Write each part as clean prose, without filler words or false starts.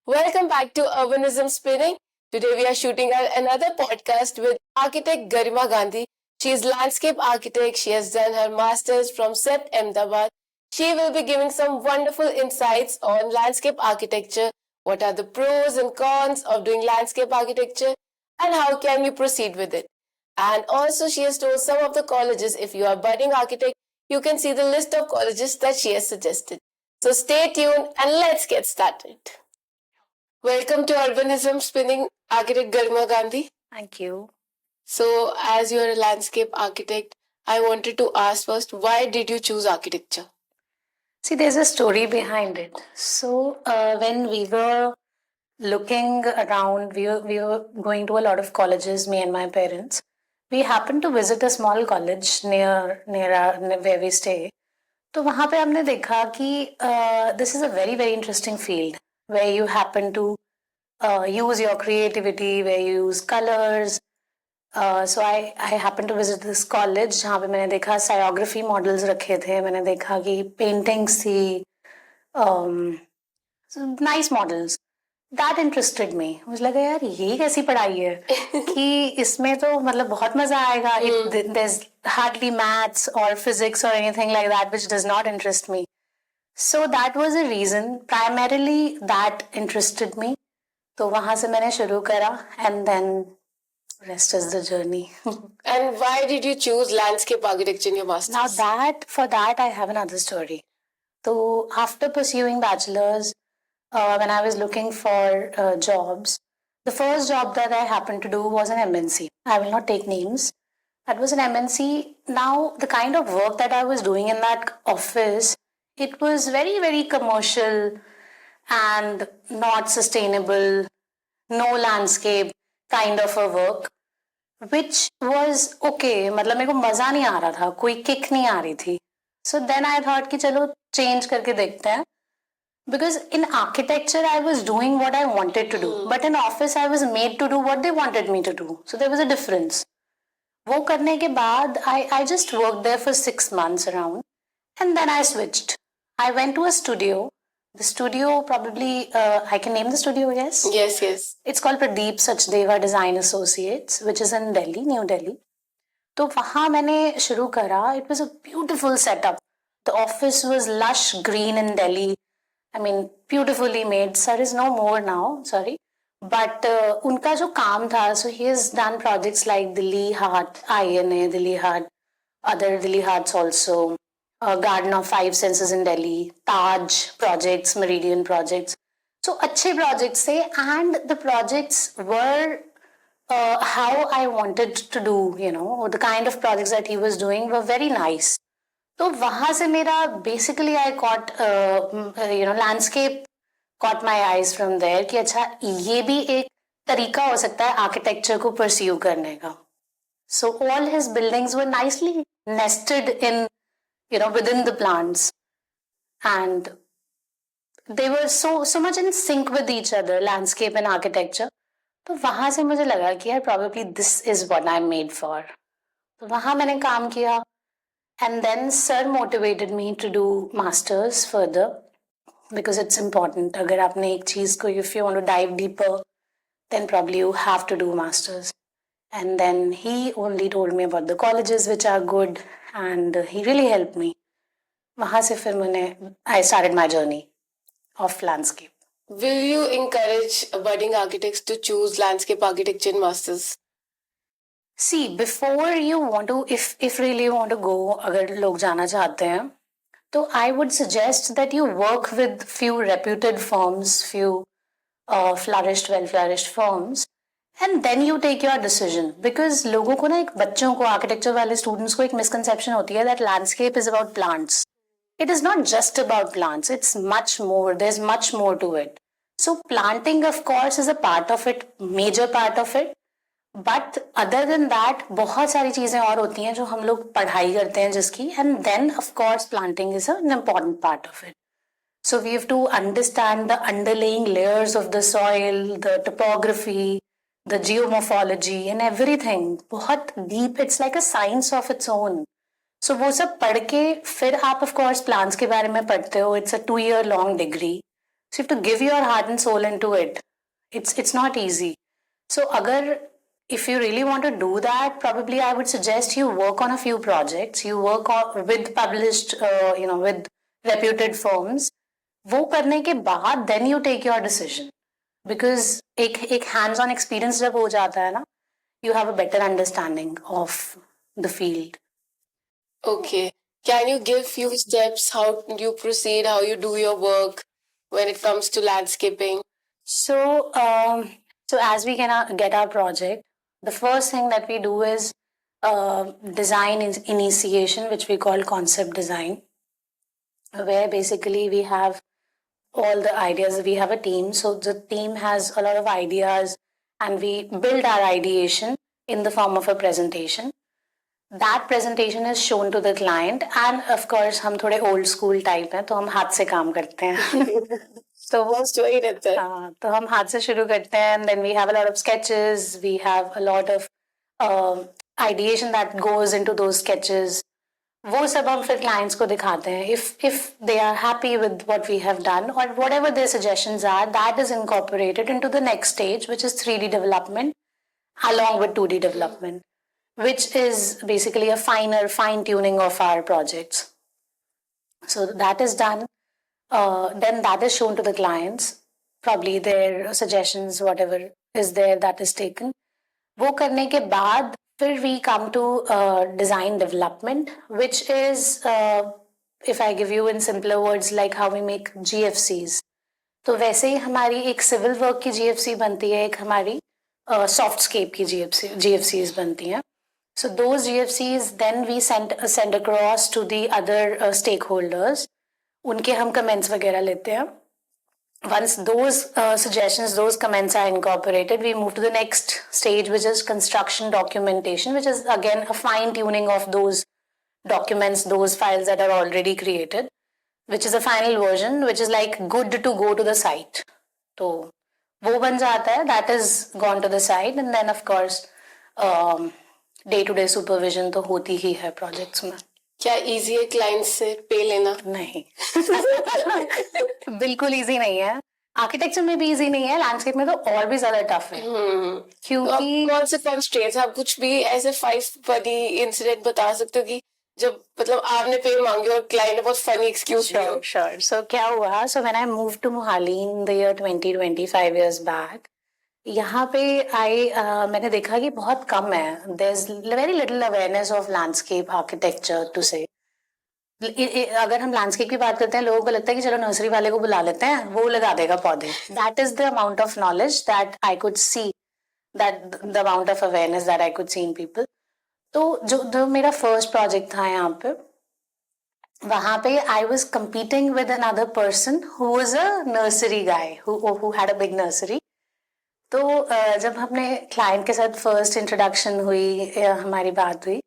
Welcome back to Urbanism Spinning. Today we are shooting another podcast with architect Garima Gandhi. She is landscape architect. She has done her masters from CEPT Ahmedabad. She will be giving some wonderful insights on landscape architecture. What are the pros and cons of doing landscape architecture and how can you proceed with it? And also she has told some of the colleges, if you are budding architect, you can see the list of colleges that she has suggested. So stay tuned and let's get started. Welcome to Urbanism Spinning, architect Garima Gandhi. Thank you. So, as you are a landscape architect, I wanted to ask first, why did you choose architecture? See, there's a story behind it. So, when we were looking around, we were going to a lot of colleges, me and my parents. We happened to visit a small college near where we stay. तो वहाँ पे हमने देखा कि this is a very very interesting field where you happen to use your creativity, where you use colors. So I happened to visit this college जहाँ पे मैंने देखा सायोग्राफी मॉडल्स रखे थे. मैंने देखा कि पेंटिंग्स थी, नाइस मॉडल्स. दैट इंटरेस्टेड मी. मुझे लगा यार ये कैसी पढ़ाई है कि इसमें तो मतलब बहुत मजा आएगा. There's hardly maths or physics or anything like that which does not interest me. So that was a reason. Primarily that interested me. तो वहाँ से मैंने शुरू करा and then rest is the journey. And why did you choose landscape architecture in your masters? Now for that I have another story. So after pursuing bachelor's, when I was looking for jobs, the first job that I happened to do was an MNC. I will not take names. That was an MNC. Now the kind of work that I was doing in that office, it was very very commercial and not sustainable, no landscape kind of a work, which was okay. मतलब मेरे को मजा नहीं आ रहा था, कोई kick नहीं आ रही थी. So then I thought कि चलो change करके देखते हैं. Because in architecture I was doing what I wanted to do, but in office I was made to do what they wanted me to do. So there was a difference. वो करने के बाद I just worked there for 6 months around, and then I switched. I went to a studio. The studio probably, I can name the studio, yes? Yes. It's called Pradeep Sachdeva Design Associates, which is in Delhi, New Delhi. तो वहाँ मैंने शुरू करा. It was a beautiful setup. The office was lush green in Delhi. I mean, beautifully made. Sir is no more now, sorry. But उनका जो काम था, so he has done projects like Delhi Heart, INA, Delhi Heart, other Delhi Hearts also, Garden of Five Senses in Delhi, Taj projects, Meridian projects. So अच्छे projects थे, and the projects were how I wanted to do, the kind of projects that he was doing were very nice. तो वहाँ से मेरा basically I caught landscape caught my eyes from there कि अच्छा ये भी एक तरीका हो सकता है architecture को pursue करने का. So all his buildings were nicely nested in within the plants, and they were so much in sync with each other, landscape and architecture. तो वहाँ से मुझे लगा कि यार probably this is what I'm made for. तो वहाँ मैंने काम किया. And then sir motivated me to do masters further because it's important. अगर आपने एक चीज को, if you want to dive deeper, then probably you have to do masters. And then he only told me about the colleges which are good, and he really helped me. वहाँ से फिर I started my journey of landscape. Will you encourage budding architects to choose landscape architecture in masters? See, before you want to, if really you want to go, अगर लोग जाना चाहते हैं, तो I would suggest that you work with few reputed firms, few well-flourished firms, and then you take your decision. Because लोगों को ना, एक बच्चों को, architecture वाले students को एक misconception होती है that landscape is about plants. It is not just about plants. It's much more. There's much more to it. So planting, of course, is a part of it, major part of it. But other than that, बहुत सारी चीजें और होती हैं जो हम लोग पढ़ाई करते हैं जिसकी, and then of course planting is an important part of it. So we have to understand the underlying layers of the soil, the topography, the geomorphology and everything. बहुत deep. It's like a science of its own. So वो सब पढ़ के फिर आप of course plants के बारे में पढ़ते हो. It's a 2-year long degree. So you have to give your heart and soul into it. It's not easy. So if you really want to do that, probably I would suggest you work on a few projects. You work with published, with reputed firms. वो करने के बाद then you take your decision. Because एक hands-on experience जब हो जाता है ना, you have a better understanding of the field. Okay. Can you give few steps how you proceed, how you do your work when it comes to landscaping? So as we get our project, the first thing that we do is design initiation, which we call concept design, where basically we have all the ideas. We have a team, so the team has a lot of ideas, and we build our ideation in the form of a presentation. That presentation is shown to the client, and of course हम थोड़े old school type हैं, तो हम हाथ से काम करते हैं. So most वही रहता है. हाँ, तो हम हाथ से शुरू करते हैं, and then we have a lot of sketches. We have a lot of ideation that goes into those sketches. वो सब हम फिर clients को दिखाते हैं. If they are happy with what we have done, or whatever their suggestions are, that is incorporated into the next stage, which is 3D development along with 2D development, which is basically a fine tuning of our projects. So that is done. Then that is shown to the clients. Probably their suggestions, whatever is there, that is taken. वो करने के बाद फिर we come to design development, which is, if I give you in simpler words, like how we make GFCs. तो वैसे ही हमारी एक civil work की GFC बनती है, एक हमारी softscape की GFCs बनती हैं. So those GFCs then we send across to the other stakeholders. उनके हम comments वगैरह लेते हैं. Once those suggestions, those comments are incorporated, we move to the next stage, which is construction documentation, which is again a fine tuning of those documents, those files that are already created, which is a final version, which is like good to go to the site. तो वो बन जाता है, that is gone to the site, and then of course day-to-day supervision तो होती ही है projects में. क्या easy है clients से पे लेना? नहीं. बिल्कुल easy नहीं है. आर्किटेक्चर में भी easy नहीं है, लैंडस्केप में तो और भी ज्यादा टफ है. क्योंकि कौन से constraints, आप कुछ भी ऐसे 5 funny incident बता सकते हो कि जब मतलब आपने पे मांगे और क्लाइंट ने बहुत funny excuse दिया? Sure. So क्या हुआ? So when I moved to Mohali in the year 25 years back, यहाँ पे मैंने देखा कि बहुत कम है. There's very little awareness of landscape architecture to say. अगर हम लैंडस्केप की बात करते हैं, लोगों को लगता है कि चलो नर्सरी वाले को बुला लेते हैं, वो लगा देगा पौधे. That is the amount of knowledge that I could see, that the amount of awareness that I could see in people. तो जो मेरा फर्स्ट प्रोजेक्ट था यहाँ पे, वहाँ पे I was competing with another person who was a nursery guy who had a big nursery. तो जब हमने क्लाइंट के साथ फर्स्ट इंट्रोडक्शन हुई, हमारी बात हुई,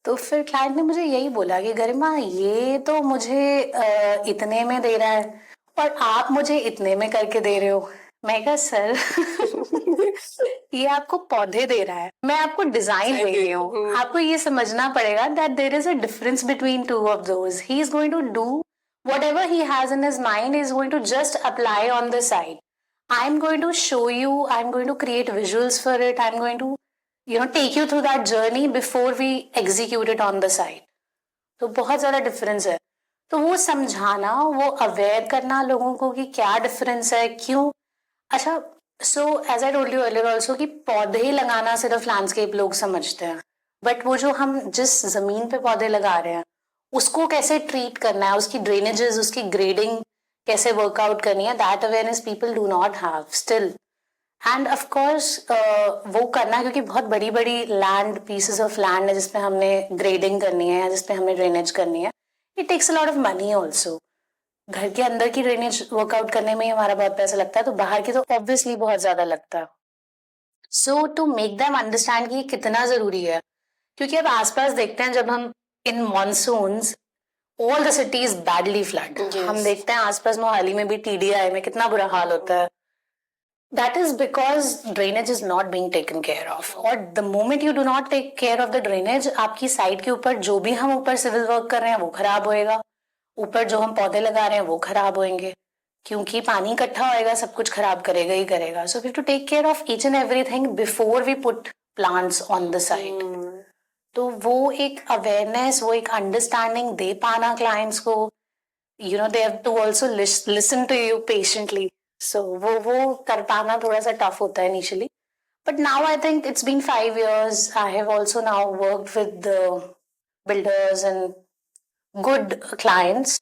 तो फिर क्लाइंट ने मुझे यही बोला कि गरिमा ये तो मुझे इतने में दे रहा है और आप मुझे इतने में करके दे रहे हो. मैं कहा सर ये आपको पौधे दे रहा है, मैं आपको डिजाइन दे रही हूँ. आपको ये समझना पड़ेगा that there is a difference between two of those. He is going to do whatever he has in his mind, he is going to just apply on the side. I'm going to show you, I'm going to create visuals for it, I'm going to take you through that journey before we execute it on the site. तो बहुत ज़्यादा difference है. तो वो समझाना, वो aware करना लोगों को कि क्या डिफरेंस है, क्यों. अच्छा, so as I told you earlier also कि पौधे लगाना सिर्फ लैंडस्केप लोग समझते हैं, बट वो जो हम जिस जमीन पे पौधे लगा रहे हैं उसको कैसे ट्रीट करना है, उसकी ड्रेनेजेस, उसकी ग्रेडिंग कैसे वर्कआउट करनी है, that awareness people do not have still. End of course वो करना, क्योंकि बहुत बड़ी बड़ी लैंड पीसेस ऑफ लैंड है जिसपे हमने ग्रेडिंग करनी है, जिसपे हमने ड्रेनेज करनी है. It takes a lot of money also. घर के अंदर की ड्रेनेज वर्कआउट करने में ही हमारा बहुत पैसा लगता है, तो बाहर की तो ऑब्वियसली बहुत ज्यादा लगता है. सो टू मेक देम अंडरस्टैंड कि ये कितना जरूरी है, क्योंकि अब आसपास देखते हैं जब हम in monsoons all the cities badly flood. हम देखते हैं आसपास मोहाली में भी TDI में कितना बुरा हाल होता है. That is because drainage is not being taken care of. और the moment you do not take care of the drainage, आपकी साइड के ऊपर जो भी हम ऊपर सिविल वर्क कर रहे हैं वो खराब होएगा, ऊपर जो हम पौधे लगा रहे हैं वो खराब होंगे. क्योंकि पानी इकट्ठा होएगा सब कुछ खराब करेगा ही करेगा. So we have to take care of each and everything before we put plants on the site. तो वो एक अवेयरनेस, वो एक अंडरस्टैंडिंग दे पाना क्लाइंट्स को, you know, they have to also listen to you patiently. So वो कर पाना थोड़ा सा टफ होता है initially. But now I think it's been 5 years. I have also now worked with the builders and good clients.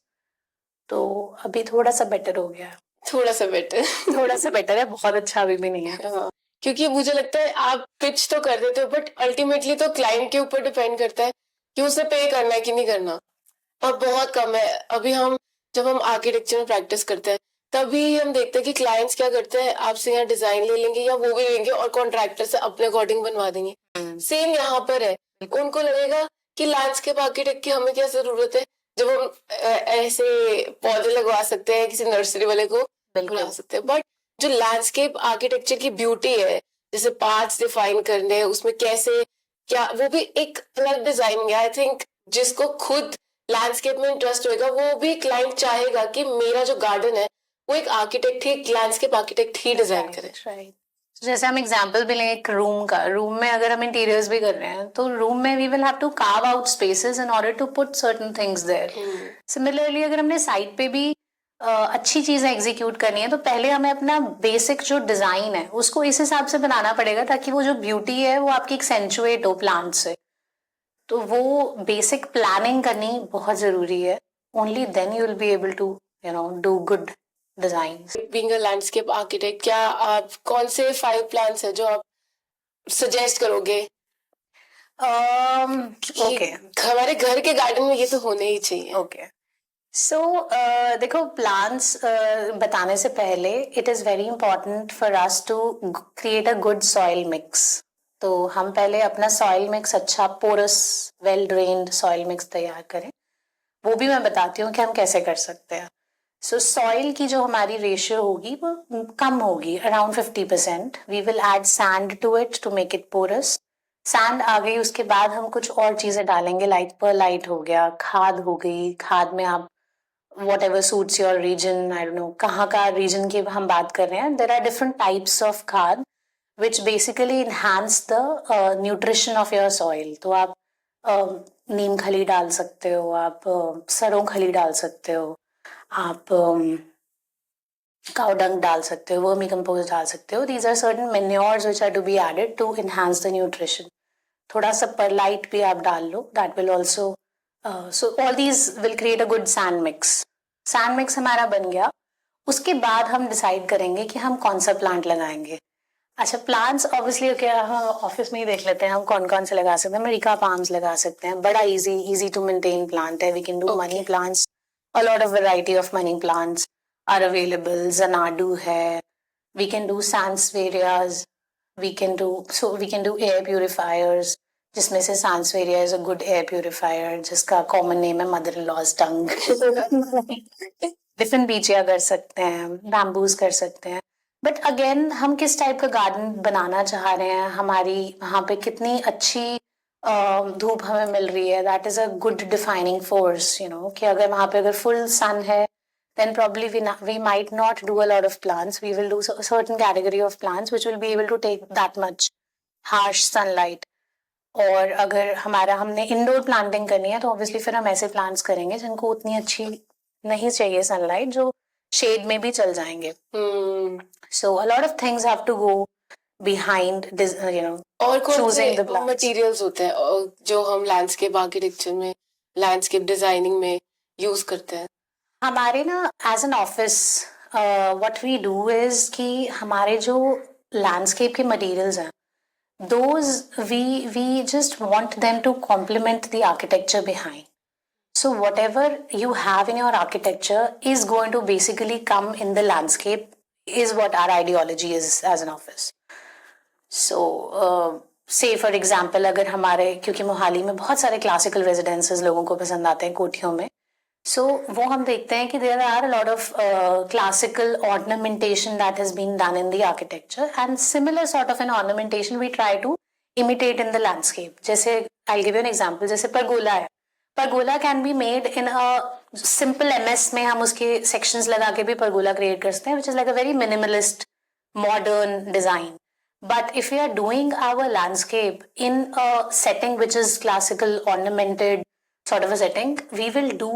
तो अभी थोड़ा सा बेटर हो गया है. थोड़ा सा बेटर. थोड़ा सा बेटर है, बहुत अच्छा अभी भी नहीं है. हाँ, क्योंकि मुझे लगता है आप पिच तो कर देते हो बट अल्टीमेटली तो क्लाइंट के ऊपर डिपेंड करता है कि उसे पे करना है कि नहीं करना. और बहुत कम है. अभी जब हम आर्किटेक्चर में प्रैक्टिस करते हैं तभी हम देखते हैं कि क्लाइंट्स क्या करते हैं, आपसे यहाँ डिजाइन ले लेंगे या वो भी लेंगे और कॉन्ट्रैक्टर से अपने अकॉर्डिंग बनवा देंगे. सेम यहाँ पर है. उनको लगेगा कि लैंडस्केप आर्किटेक्ट की हमें क्या जरूरत है, जब हम ऐसे पौधे लगवा सकते हैं, किसी नर्सरी वाले को बुला सकते हैं. बट जो लैंडस्केप आर्किटेक्चर की ब्यूटी है, जैसे पार्ट्स डिफाइन करने, उसमें कैसे क्या, वो भी एक अलग डिजाइन है. आई थिंक जिसको खुद लैंडस्केप में इंटरेस्ट होगा वो भी क्लाइंट चाहेगा कि मेरा जो गार्डन है वो एक आर्किटेक्ट ही, लैंडस्केप आर्किटेक्ट ही डिजाइन करे. राइट. जैसे हम एग्जांपल भी लें एक रूम का, रूम में अगर हम इंटीरियर्स भी कर रहे हैं तो रूम में we will have to carve out spaces in order to put certain things there. Similarly अगर हमने साइट पे भी अच्छी चीजें एग्जीक्यूट करनी है तो पहले हमें अपना बेसिक जो डिजाइन है उसको इस हिसाब से बनाना पड़ेगा ताकि वो जो ब्यूटी है वो आपकी एक्सेंचुएट हो प्लांट से. तो वो बेसिक प्लानिंग करनी बहुत जरूरी है. Only then you will be able to do good designs. Being a landscape architect, क्या आप कौन से 5 प्लान्स है जो आप सजेस्ट करोगे? ओके, हमारे घर के गार्डन में ये तो होने ही चाहिए. ओके. सो देखो, प्लांट्स बताने से पहले it is very important for us to create a good soil mix. तो हम पहले अपना सॉइल मिक्स अच्छा porous well drained soil mix तैयार करें. वो भी मैं बताती हूँ कि हम कैसे कर सकते हैं. सो सॉइल की जो हमारी रेशियो होगी वो कम होगी, around 50%. We will add sand to it to make it porous. Sand आ गई, उसके बाद हम कुछ और चीज़ें डालेंगे, लाइक परलाइट हो गया, खाद हो गई. खाद में आप whatever suits your region, I don't know कहाँ का रीजन की हम बात कर रहे हैं. There are different types of खाद which basically enhance the nutrition of your soil. तो आप नीम खली डाल सकते हो, आप सरों खली डाल सकते हो, आप काउ डंग डाल सकते हो, वर्मी कंपोस्ट डाल सकते हो. These are certain manures which are to be added to enhance the nutrition. थोड़ा सा परलाइट भी आप डाल लो, that will also so all these will create a good sand mix. Sand mix हमारा बन गया. उसके बाद हम डिसाइड करेंगे कि हम कौन सा प्लांट लगाएंगे. अच्छा, प्लांट्स ऑब्वियसली क्या हम ऑफिस में ही देख लेते हैं हम कौन कौन से लगा सकते हैं. अमेरिका पाम्स लगा सकते हैं, बड़ा इजी टू मेंटेन प्लांट है. We can do money plants. A lot of variety of money plants are available. Xanadu है. We can do sansevierias. We can do air purifiers, जिसमें से sansevieria is a good air purifier, जिसका common name है mother in law's tongue. Different बीचिया कर सकते हैं, bamboos कर सकते हैं. बट अगेन हम किस टाइप का गार्डन बनाना चाह रहे हैं, हमारी वहाँ पे कितनी अच्छी धूप हमें मिल रही है, that is a good defining force. कि अगर वहाँ पे अगर फुल सन है then probably we might not do a lot of plants. We will do a certain category of plants which will be able to take that much harsh sunlight. और अगर हमने indoor planting करनी है तो obviously फिर हम ऐसे plants करेंगे जिनको उतनी अच्छी नहीं चाहिए सनलाइट, जो शेड में भी चल जाएंगे. So a lot of things have to go behind और कौन से मटेरियल्स होते हैं जो हम लैंडस्केप आर्किटेक्चर में, लैंडस्केप डिजाइनिंग में यूज करते हैं? हमारे ना as an office what we do is कि हमारे जो लैंडस्केप के मटेरियल्स हैं, those we just want them to complement the architecture behind. So whatever you have in your architecture is going to basically come in the landscape, is what our ideology is as an office. So say for example, अगर हमारे, क्योंकि मोहाली में बहुत सारे classical residences लोगों को पसंद आते हैं कोठियों में, so वो हम देखते हैं कि there are a lot of classical ornamentation that has been done in the architecture, and similar sort of an ornamentation we try to imitate in the landscape. जैसे I'll give you an example, जैसे pergola है. Pergola can be made in a simple MS में हम उसके sections लगा के भी pergola create कर सकते हैं, which is like a very minimalist modern design. But if we are doing our landscape in a setting which is classical ornamented sort of a setting, we will do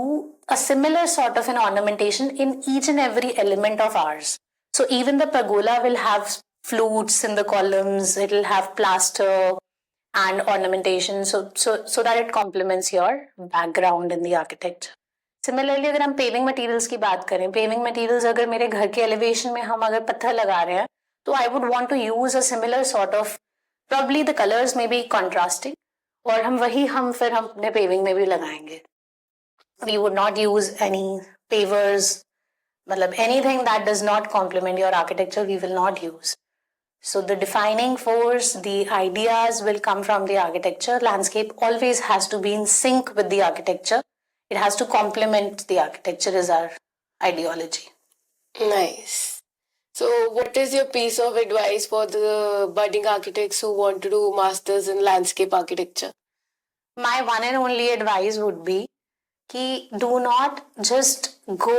a similar sort of an ornamentation in each and every element of ours. So even the pergola will have flutes in the columns, it will have plaster and ornamentation, so that it complements your background in the architecture. Similarly अगर हम paving materials की बात करें, paving materials अगर मेरे घर के elevation में हम अगर पत्थर लगा रहे हैं, तो I would want to use a similar sort of, probably the colours में बी कॉन्ट्रास्टिंग, और हम फिर हम अपने पेविंग में भी लगाएंगे. We would not use any pavers, मतलब anything that does not complement your architecture we will not use. So the defining force, the ideas will come from the architecture. Landscape always has to be in sync with the architecture. It has to complement the architecture is our ideology. Nice. So what is your piece of advice for the budding architects who want to do masters in landscape architecture? My one and only advice would be कि do not just go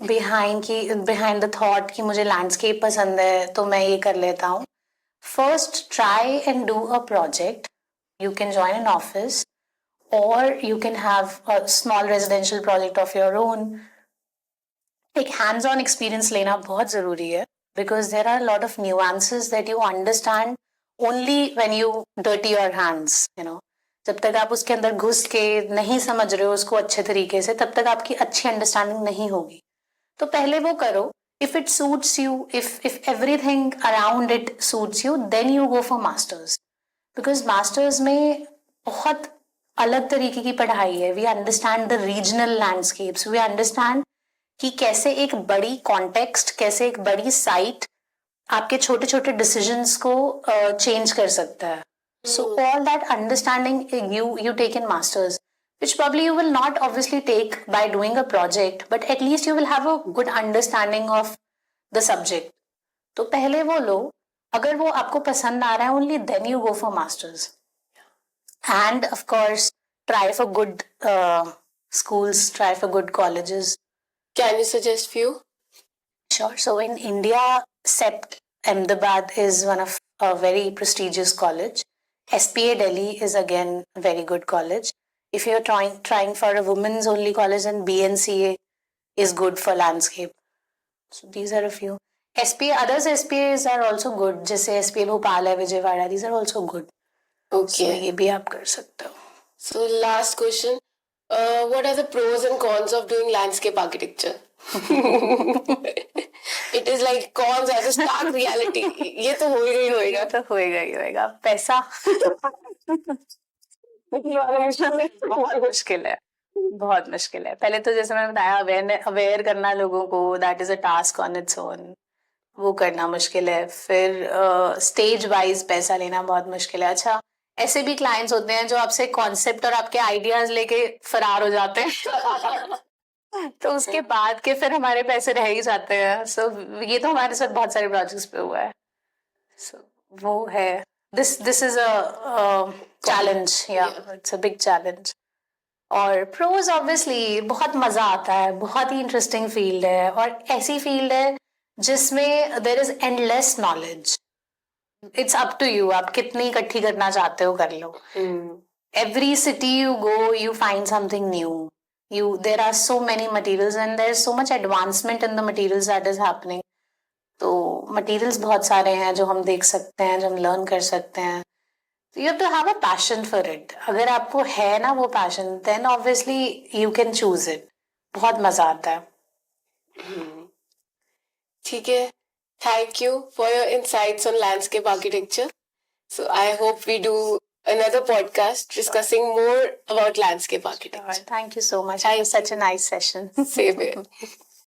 behind the thought कि मुझे landscape पसंद है तो मैं ये कर लेता हूँ. First try and do a project. You can join an office or you can have a small residential project of your own. एक hands-on experience लेना बहुत ज़रूरी है, because there are a lot of nuances that you understand only when you dirty your hands, you know. जब तक आप उसके अंदर घुस के नहीं समझ रहे हो उसको अच्छे तरीके से, तब तक आपकी अच्छी अंडरस्टैंडिंग नहीं होगी. तो पहले वो करो. If it suits you, if everything around it suits you, then you go for masters. Because masters में बहुत अलग तरीके की पढ़ाई है. We understand the regional landscapes. We understand कि कैसे एक बड़ी context, कैसे एक बड़ी site आपके छोटे छोटे decisions को change कर सकता है. So all that understanding you take in masters, which probably you will not obviously take by doing a project, but at least you will have a good understanding of the subject. तो पहले वो लो, अगर वो आपको पसंद आ रहा है, only then you go for masters. And of course try for good schools, try for good colleges. Can you suggest few? Sure. So in India, CEPT Ahmedabad is one of a very prestigious college. SPA Delhi is again a very good college. If you're trying for a women's only college, then BNCA is good for landscape. So these are a few. Others SPAs are also good. जैसे SPA Bhopal है, Vijayawada, these are also good. Okay. So ये भी आप कर सकते हो. So last question, what are the pros and cons of doing landscape architecture? It is like cons as a stark reality. ये तो होएगा ही होएगा. तो होएगा ही होएगा. पैसा बहुत मुश्किल है, बहुत मुश्किल है. पहले तो जैसे मैंने बताया, अवेयर करना लोगों को, that is a task on its own, वो करना मुश्किल है. फिर स्टेज वाइज पैसा लेना बहुत मुश्किल है. अच्छा, ऐसे भी क्लाइंट्स होते हैं जो आपसे कॉन्सेप्ट और आपके आइडियाज लेके फरार हो जाते हैं. तो उसके बाद के फिर हमारे पैसे रह ही जाते हैं. सो ये तो हमारे साथ बहुत सारे प्रोजेक्ट्स पे हुआ है. सो वो है, दिस इज अ चैलेंज, या इट्स अ बिग चैलेंज. और प्रोज ऑब्वियसली बहुत मजा आता है, बहुत ही इंटरेस्टिंग फील्ड है, और ऐसी फील्ड है जिसमें there is endless knowledge. It's up to you, आप कितनी इकट्ठी करना चाहते हो कर लो. Every city you go you find something new. There are so many materials and there is so much advancement in the materials that is happening. तो materials बहुत सारे हैं जो हम देख सकते हैं, जो हम learn कर सकते हैं. You have to have a passion for it. अगर आपको है ना वो passion, then obviously you can choose it. बहुत मजा आता है. ठीक है. Thank you for your insights on landscape architecture. So I hope we do another podcast discussing more about landscape architecture. Thank you so much. It was such a nice session. Same here.